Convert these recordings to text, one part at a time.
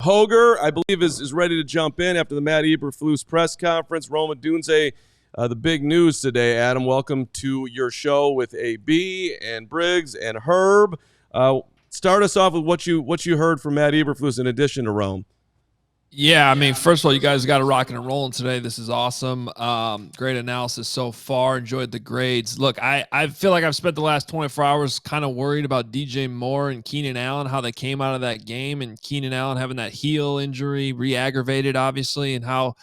Hoge, I believe, is ready to jump in after the Matt Eberflus press conference. Rome Odunze, the big news today. Adam, welcome to your show with AB and Briggs and Herb. Start us off with what you heard from Matt Eberflus in addition to Rome. Yeah, I mean, first of all, you guys got it rocking and rolling today. This is awesome. Great analysis so far. Enjoyed the grades. Look, I feel like I've spent the last 24 hours kind of worried about DJ Moore and Keenan Allen, how they came out of that game, and Keenan Allen having that heel injury, re-aggravated, obviously, and how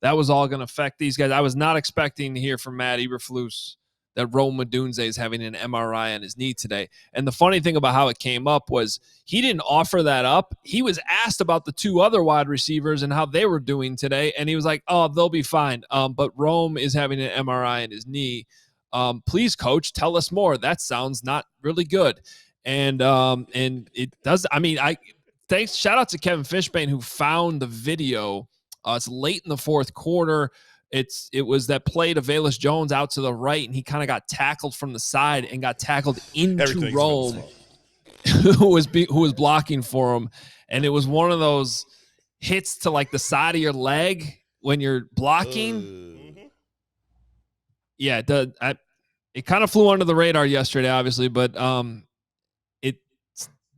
that was all going to affect these guys. I was not expecting to hear from Matt Eberflus that Rome Odunze is having an MRI on his knee today. And the funny thing about how it came up was he didn't offer that up. He was asked about the two other wide receivers and how they were doing today, and he was like, oh, they'll be fine. But Rome is having an MRI on his knee. Please, coach, tell us more. That sounds not really good. And it does. I mean, shout out to Kevin Fishbane who found the video. It's late in the fourth quarter. It was that play to Velus Jones out to the right, and he kind of got tackled from the side and got tackled into Rome, who was blocking for him. And it was one of those hits to like the side of your leg when you're blocking. Yeah, it kind of flew under the radar yesterday, obviously, but it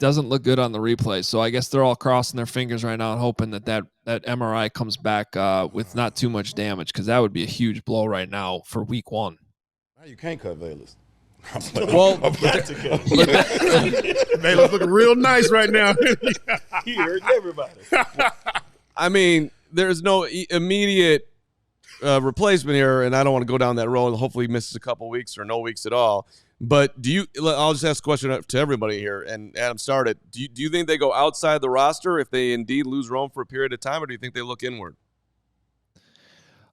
doesn't look good on the replay. So I guess they're all crossing their fingers right now and hoping that MRI comes back with not too much damage, because that would be a huge blow right now for week one. You can't cut Velus. Well, Velus looking real nice right now. He hurt everybody. I mean, there's no immediate replacement here, and I don't want to go down that road. Hopefully he misses a couple weeks or no weeks at all. But I'll just ask a question to everybody here, and Adam started. Do you think they go outside the roster if they indeed lose Rome for a period of time, or do you think they look inward?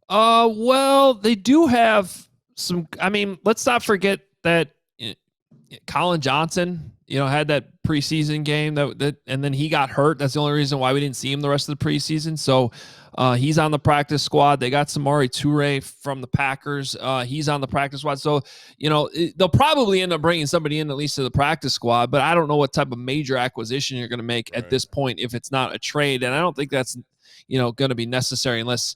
Well, they do have some. I mean, let's not forget that Colin Johnson, had that preseason game that, and then he got hurt. That's the only reason why we didn't see him the rest of the preseason. So he's on the practice squad. They got Samori Toure from the Packers. He's on the practice squad. So, they'll probably end up bringing somebody in at least to the practice squad, but I don't know what type of major acquisition you're going to make at this point if it's not a trade. And I don't think that's, going to be necessary unless,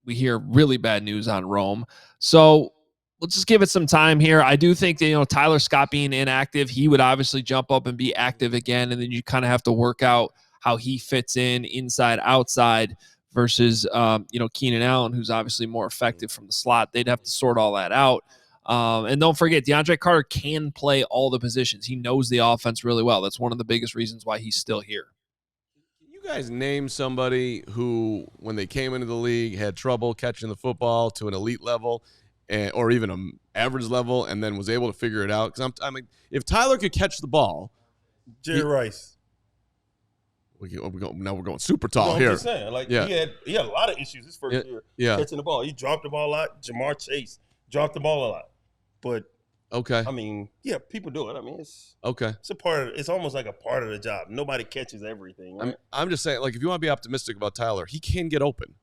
we hear really bad news on Rome. So let's just give it some time here. I do think that, Tyler Scott being inactive, he would obviously jump up and be active again. And then you kind of have to work out how he fits in inside, outside versus, Keenan Allen, who's obviously more effective from the slot. They'd have to sort all that out. And don't forget, DeAndre Carter can play all the positions. He knows the offense really well. That's one of the biggest reasons why he's still here. Can you guys name somebody who, when they came into the league, had trouble catching the football to an elite level or even an average level and then was able to figure it out? Because I mean, if Tyler could catch the ball. Jerry Rice. Now we're going super tall here. I'm just saying, he had a lot of issues his first year catching the ball. He dropped the ball a lot. Jamar Chase dropped the ball a lot. But okay, I mean, people do it. I mean, it's a part of it's almost like a part of the job. Nobody catches everything. Right? I'm just saying, if you want to be optimistic about Tyler, he can get open.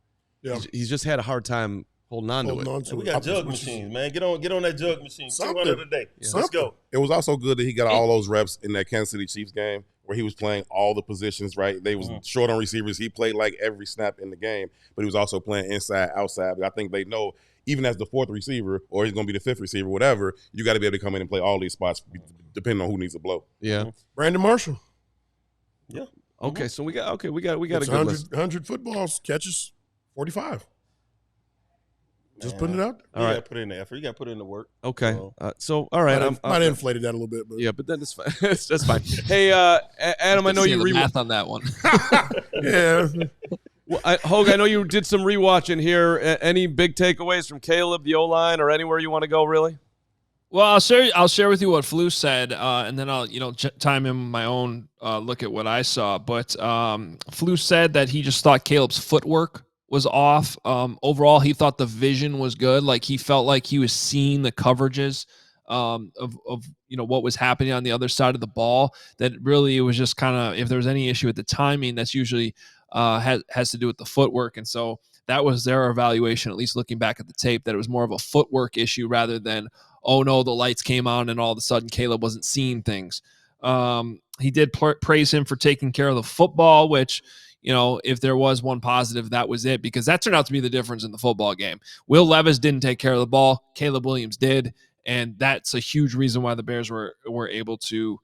Yeah, he's just had a hard time holding on to it. We got jug machines, man. Get on that jug machine. 200 a day. Yeah. Let's go. It was also good that he got all those reps in that Kansas City Chiefs game where he was playing all the positions, right? They was short on receivers. He played like every snap in the game, but he was also playing inside, outside. I think they know, even as the fourth receiver, or he's going to be the fifth receiver, whatever, you got to be able to come in and play all these spots depending on who needs a blow. Yeah. Brandon Marshall. Yeah. Okay, so we got a good 100 footballs, catches 45. Just putting it out there. You got to put in the effort. You got to put in the work. Okay. So all right. I might have inflated that a little bit. But. Yeah, but that's fine. That's fine. Hey, Adam, I know you math on that one. Yeah. Well, Hoge, I know you did some rewatching here. Any big takeaways from Caleb, the O-line, or anywhere you want to go, really? Well, I'll share with you what Flus said, and then I'll chime in my own look at what I saw. But Flus said that he just thought Caleb's footwork was off. Overall, he thought the vision was good. Like he felt like he was seeing the coverages of what was happening on the other side of the ball. That really it was just kind of, if there was any issue with the timing, that's usually has to do with the footwork. And so that was their evaluation, at least looking back at the tape, that it was more of a footwork issue rather than, oh no, the lights came on and all of a sudden Caleb wasn't seeing things. He did praise him for taking care of the football, which, you know, if there was one positive, that was it, because that turned out to be the difference in the football game. Will Levis didn't take care of the ball. Caleb Williams did. And that's a huge reason why the Bears were able to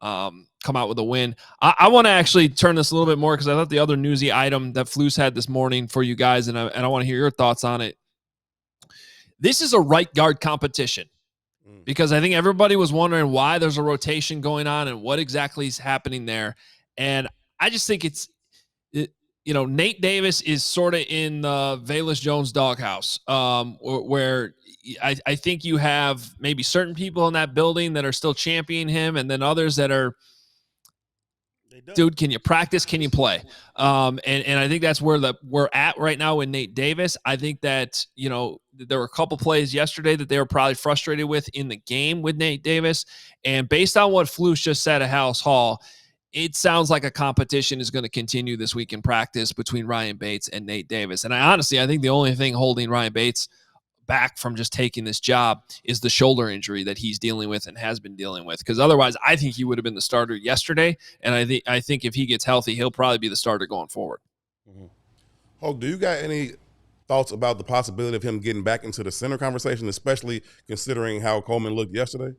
come out with a win. I want to actually turn this a little bit more, because I thought the other newsy item that Flus had this morning for you guys, and I want to hear your thoughts on it. This is a right guard competition, because I think everybody was wondering why there's a rotation going on and what exactly is happening there. And I just think you know, Nate Davis is sort of in the Velus Jones doghouse, where I think you have maybe certain people in that building that are still championing him, and then others that are, dude, can you practice? Can you play? And I think that's where we're at right now with Nate Davis. I think that, you know, there were a couple plays yesterday that they were probably frustrated with in the game with Nate Davis. And based on what Flus just said at House Hall, it sounds like a competition is going to continue this week in practice between Ryan Bates and Nate Davis. And I think the only thing holding Ryan Bates back from just taking this job is the shoulder injury that he's dealing with and has been dealing with. Because otherwise, I think he would have been the starter yesterday. And I think if he gets healthy, he'll probably be the starter going forward. Mm-hmm. Hoge, do you got any thoughts about the possibility of him getting back into the center conversation, especially considering how Coleman looked yesterday?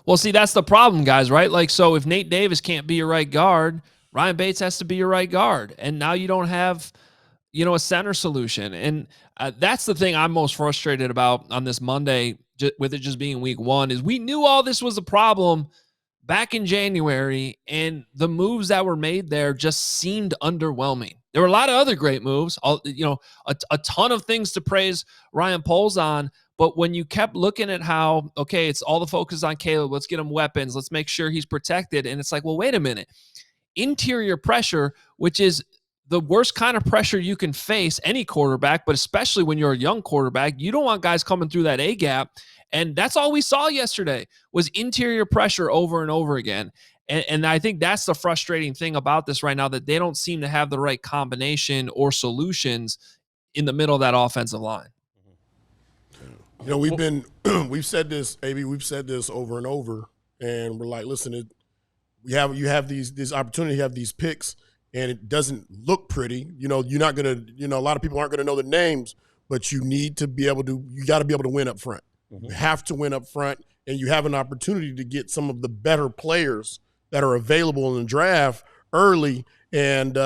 Well, see, that's the problem, guys, right? Like, so if Nate Davis can't be your right guard, Ryan Bates has to be your right guard. And now you don't have, you know, a center solution. And that's the thing I'm most frustrated about on this Monday, with it just being week one, is we knew all this was a problem back in January, and the moves that were made there just seemed underwhelming. There were a lot of other great moves, you know, a ton of things to praise Ryan Poles on. But when you kept looking at how, okay, it's all the focus on Caleb, let's get him weapons, let's make sure he's protected. And it's like, well, wait a minute. Interior pressure, which is the worst kind of pressure you can face any quarterback, but especially when you're a young quarterback, you don't want guys coming through that A gap. And that's all we saw yesterday was interior pressure over and over again. And I think that's the frustrating thing about this right now, that they don't seem to have the right combination or solutions in the middle of that offensive line. You know, we've said this, AB, we've said this over and over, and we're like, listen, you have these opportunity, you have these picks, and it doesn't look pretty. You know, you're not gonna, you know, a lot of people aren't gonna know the names, but you got to be able to win up front. Mm-hmm. You have to win up front, and you have an opportunity to get some of the better players that are available in the draft early and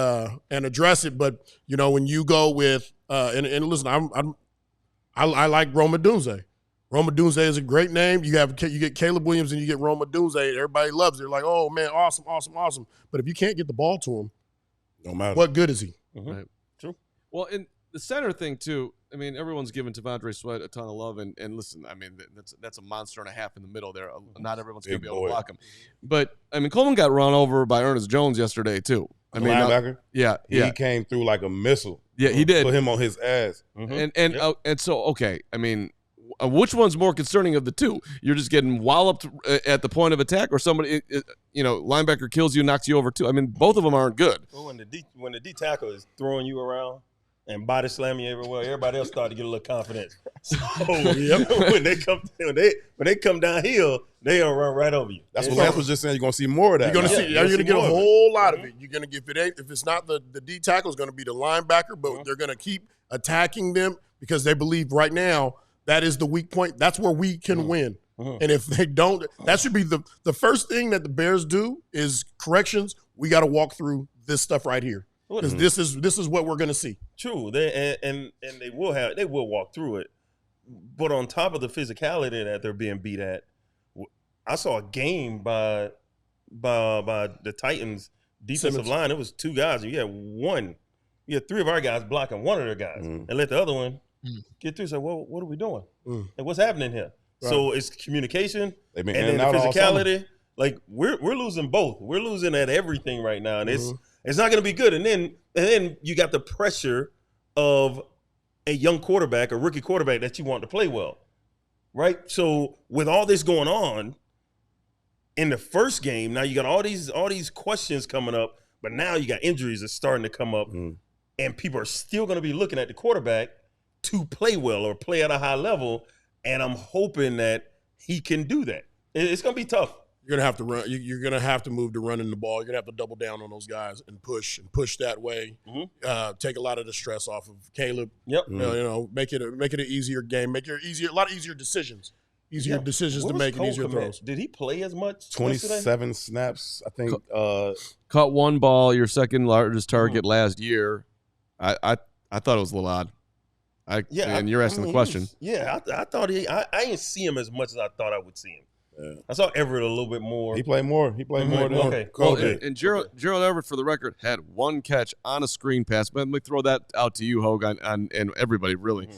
address it. But you know, when you go with and listen, I like Rome Odunze. Rome Odunze is a great name. You get Caleb Williams and you get Rome Odunze. Everybody loves it. They're like, oh man, awesome. But if you can't get the ball to him, no matter, what good is he? Mm-hmm. Right. True. Well, and the center thing too. I mean, everyone's giving T'Vondre Sweat a ton of love, and listen, I mean, that's a monster and a half in the middle there. Not everyone's gonna be able to block him. But I mean, Coleman got run over by Ernest Jones yesterday too. I mean, linebacker. He came through like a missile. Yeah, he did. Put him on his ass. Mm-hmm. And so, okay, I mean, which one's more concerning of the two? You're just getting walloped at the point of attack, or somebody, you know, linebacker kills you, knocks you over too. I mean, both of them aren't good. Well, when the D tackle is throwing you around and body slamming you everywhere, everybody else started to get a little confidence. So when they come downhill, they'll run right over you. That's what Lance was just saying. You're gonna see more of that. You're gonna get a whole lot of it. You're gonna get if it's not the D tackle, it's gonna be the linebacker, but they're gonna keep attacking them because they believe right now that is the weak point. That's where we can win. And if they don't, that should be the first thing that the Bears do is corrections. We got to walk through this stuff right here. Because this is what we're going to see. True, they will walk through it, but on top of the physicality that they're being beat at, I saw a game by the Titans defensive line. It was two guys, and you had three of our guys blocking one of their guys, and let the other one get through. So, well, what are we doing? And what's happening here? Right. So it's communication and then the physicality. Like we're losing both. We're losing at everything right now, and it's not going to be good. And then you got the pressure of a young quarterback, a rookie quarterback that you want to play well, right? So with all this going on in the first game, now you got all these questions coming up, but now you got injuries that's starting to come up, and people are still going to be looking at the quarterback to play well or play at a high level, and I'm hoping that he can do that. It's going to be tough. You're gonna have to run. You're gonna have to move to running the ball. You're gonna have to double down on those guys and push that way. Take a lot of the stress off of Caleb. Yep. Make it an easier game. Make it a lot easier decisions. Easier decisions to make and easier throws. Did he play as much? 27 snaps, I think. Caught one ball, your second largest target last year. I thought it was a little odd. And you're asking the question. I thought I didn't see him as much as I thought I would see him. Yeah. I saw Everett a little bit more. He played more. More than okay. Well, and Gerald Everett, for the record, had one catch on a screen pass. But let me throw that out to you, Hoge, and everybody, really.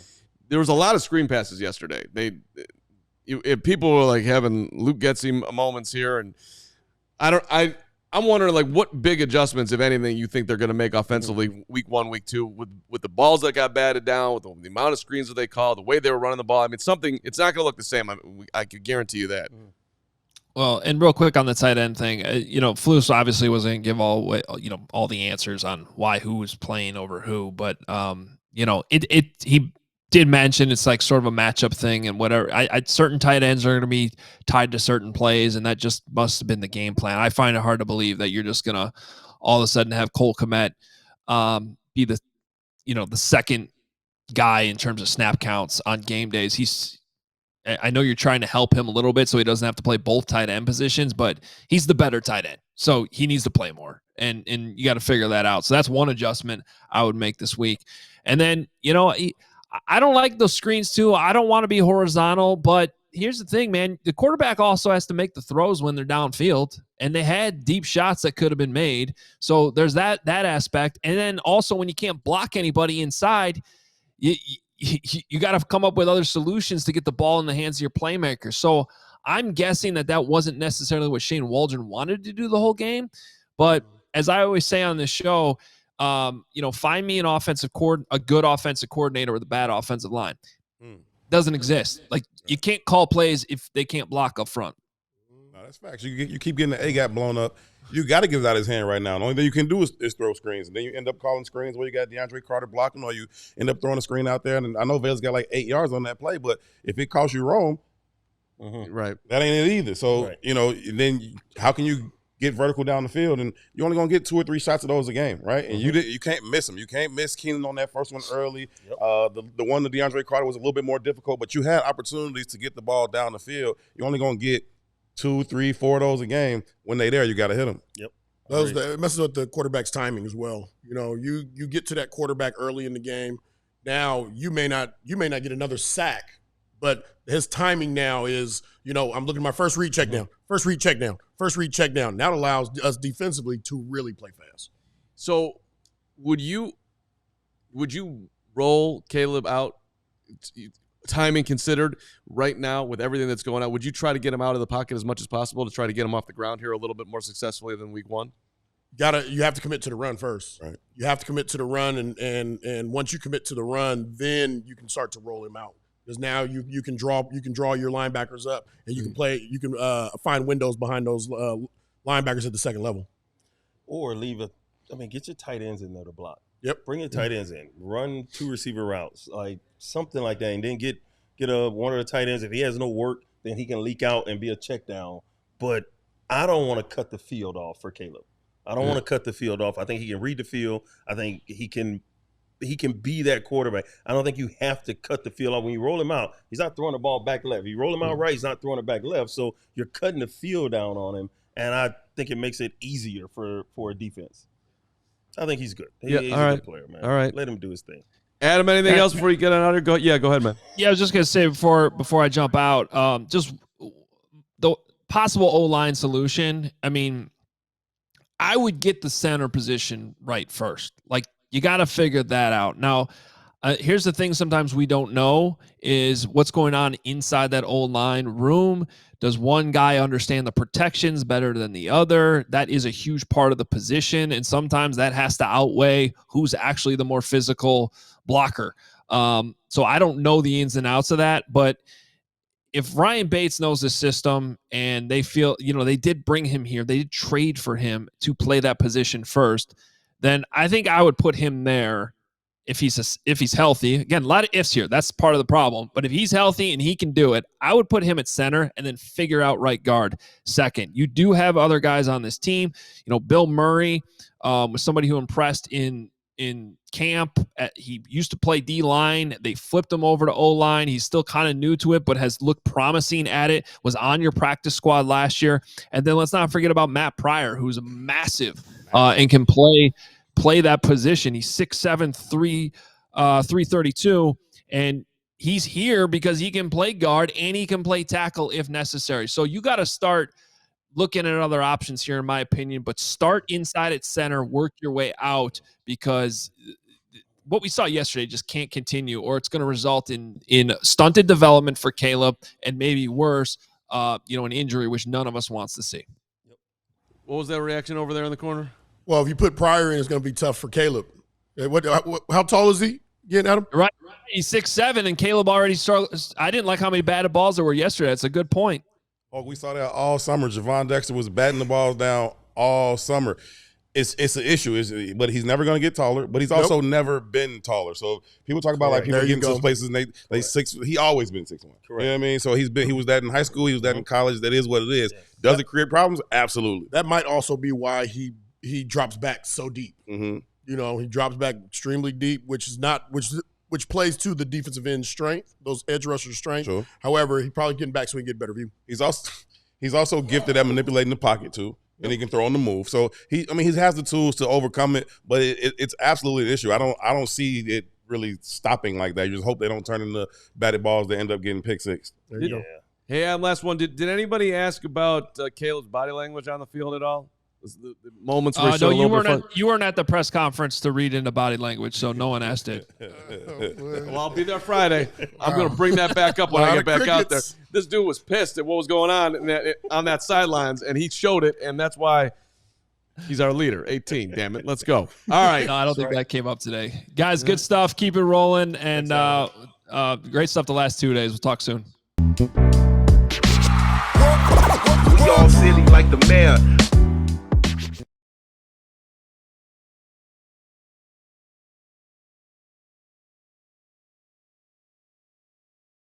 There was a lot of screen passes yesterday. If people were like having Luke Getsy moments here, and I'm wondering, like, what big adjustments, if anything, you think they're going to make offensively week 1, week 2 with the balls that got batted down, with the amount of screens that they called, the way they were running the ball. I mean, it's not going to look the same. I could guarantee you that. Well, and real quick on the tight end thing, Flus obviously wasn't going to give all the answers on why who was playing over who, but he did mention it's like sort of a matchup thing and whatever. Certain tight ends are going to be tied to certain plays, and that just must have been the game plan. I find it hard to believe that you're just going to all of a sudden have Cole Kmet be the second guy in terms of snap counts on game days. I know you're trying to help him a little bit so he doesn't have to play both tight end positions, but he's the better tight end, so he needs to play more, and you got to figure that out. So that's one adjustment I would make this week. And then, I don't like those screens too. I don't want to be horizontal, but here's the thing, man. The quarterback also has to make the throws when they're downfield, and they had deep shots that could have been made. So there's that aspect. And then also when you can't block anybody inside, you got to come up with other solutions to get the ball in the hands of your playmakers. So I'm guessing that wasn't necessarily what Shane Waldron wanted to do the whole game. But as I always say on this show, find me a good offensive coordinator with a bad offensive line. Doesn't exist. Like, you can't call plays if they can't block up front. No, that's facts. You keep getting the A gap blown up. You got to give it out of his hand right now. The only thing you can do is throw screens, and then you end up calling screens where you got DeAndre Carter blocking, or you end up throwing a screen out there. And I know Vale's got like 8 yards on that play, but if it costs you Rome, right, that ain't it either. So then how can you get vertical down the field, and you're only gonna get 2 or 3 shots of those a game, right? And you can't miss them. You can't miss Keenan on that first one early. The one to DeAndre Carter was a little bit more difficult, but you had opportunities to get the ball down the field. You're only gonna get 2, 3, 4 of those a game. When they there, you got to hit them. Yep. It messes with the quarterback's timing as well. You get to that quarterback early in the game. Now you may not get another sack, but his timing now is, I'm looking at my first read check down. Now it allows us defensively to really play fast. So would you roll Caleb out, timing considered, right now with everything that's going on? Would you try to get him out of the pocket as much as possible to try to get him off the ground here a little bit more successfully than week 1? You have to commit to the run first. Right. You have to commit to the run, and once you commit to the run, then you can start to roll him out. Because now you can draw your linebackers up, and you can find windows behind those linebackers at the second level. Or get your tight ends in there to block. Yep. Bring your tight ends in. Run 2 receiver routes, like something like that, and then get one of the tight ends. If he has no work, then he can leak out and be a check down. But I don't want to cut the field off for Caleb. I don't want to cut the field off. I think he can read the field. I think he can be that quarterback. I don't think you have to cut the field off. When you roll him out, he's not throwing the ball back left. If you roll him out right, he's not throwing it back left. So you're cutting the field down on him, and I think it makes it easier for a defense. I think he's good. He's a good player, man. All right. Let him do his thing. Adam, anything else before you get on out here? Go ahead, man. Yeah, I was just going to say before I jump out, just the possible O-line solution. I mean, I would get the center position right first. Like, you got to figure that out. Now, here's the thing sometimes we don't know is what's going on inside that O-line room. Does one guy understand the protections better than the other? That is a huge part of the position, and sometimes that has to outweigh who's actually the more physical blocker. So I don't know the ins and outs of that, but if Ryan Bates knows the system and they feel, they did bring him here, they did trade for him to play that position first, then I think I would put him there if he's healthy. Again, a lot of ifs here. That's part of the problem. But if he's healthy and he can do it, I would put him at center and then figure out right guard second. You do have other guys on this team. Bill Murray was somebody who impressed in camp. He used to play D-line. They flipped him over to O-line. He's still kind of new to it, but has looked promising at it, was on your practice squad last year. And then let's not forget about Matt Pryor, who's massive and can play that position. He's 6'7", 332, and he's here because he can play guard and he can play tackle if necessary. So you got to start looking at other options here, in my opinion, but start inside at center, work your way out, because what we saw yesterday just can't continue, or it's going to result in stunted development for Caleb, and maybe worse, an injury, which none of us wants to see. What was that reaction over there in the corner? Well, if you put Pryor in, it's going to be tough for Caleb. How tall is he again, Adam? Right. He's 6'7", and Caleb already struggled. I didn't like how many batted balls there were yesterday. That's a good point. Oh, we saw that all summer. Javon Dexter was batting the balls down all summer. It's an issue, but he's never going to get taller. But he's also never been taller. So people talk about people getting to places and they 6. He always been 6'1". Correct. You know what I mean? So he was that in high school. He was that in college. That is what it is. Yes. Does it create problems? Absolutely. That might also be why he drops back so deep. Mm-hmm. He drops back extremely deep, which plays to the defensive end strength, those edge rushers' strength. Sure. However, he probably getting back so he can get better view. He's also gifted at manipulating the pocket too, and he can throw on the move. So he has the tools to overcome it, but it's absolutely an issue. I don't see it really stopping like that. You just hope they don't turn into batted balls that end up getting pick six. There you go. Hey, last one. Did anybody ask about Caleb's body language on the field at all? The moments where you weren't at the press conference to read into body language, so no one asked it. Well, I'll be there Friday. I'm going to bring that back up when I get back out there. This dude was pissed at what was going on that sidelines, and he showed it, and that's why he's our leader. 18, damn it. Let's go. All right. No, I don't think that came up today. Guys, good stuff. Keep it rolling, and great stuff the last 2 days. We'll talk soon. We all silly like the mayor.